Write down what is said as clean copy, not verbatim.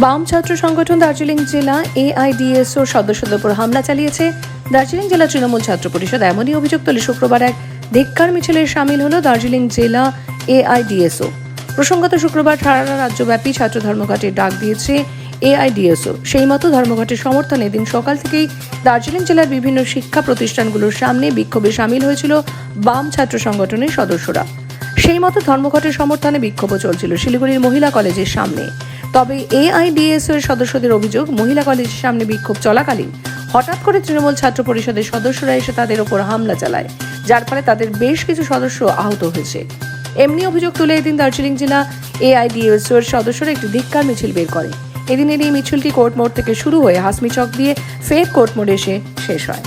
বাম ছাত্র সংগঠন দার্জিলিং জেলা এআইডিএসও সদস্যদের উপর হামলা চালিয়েছে। দার্জিলিং জেলা তৃণমূল ছাত্র পরিষদ এমনই অভিযোগ তুলে শুক্রবার এক ধিক্কার মিছিলে সামিল হলো দার্জিলিং জেলা এআইডিএসও। প্রসঙ্গত শুক্রবার সারা রাজ্যব্যাপী ছাত্র ধর্মঘটের ডাক দিয়েছে এআইডিএসও। সেই মতো ধর্মঘটের সমর্থনে দিন সকাল থেকেই দার্জিলিং জেলার বিভিন্ন শিক্ষা প্রতিষ্ঠানগুলোর সামনে বিক্ষোভে সামিল হয়েছিল বাম ছাত্র সংগঠনের সদস্যরা। সেই মতো ধর্মঘটের সমর্থনে বিক্ষোভও চলছিল শিলিগুড়ির মহিলা কলেজের সামনে। তবে এআইডিএসও এর সদস্যদের অভিযোগ, মহিলা কলেজের সামনে বিক্ষোভ চলাকালীন হঠাৎ করে তৃণমূল ছাত্র পরিষদের সদস্যরা এসে তাদের ওপর হামলা চালায়, যার ফলে তাদের বেশ কিছু সদস্য আহত হয়েছে। এমনি অভিযোগ তুলে এদিন দার্জিলিং জেলা এআইডিএসও এর সদস্যরা একটি ধিক্কার মিছিল বের করে। এদিনের এই মিছিলটি কোর্ট মোড় থেকে শুরু হয়ে হাসমি চক দিয়ে ফের কোর্ট মোড়ে এসে শেষ হয়।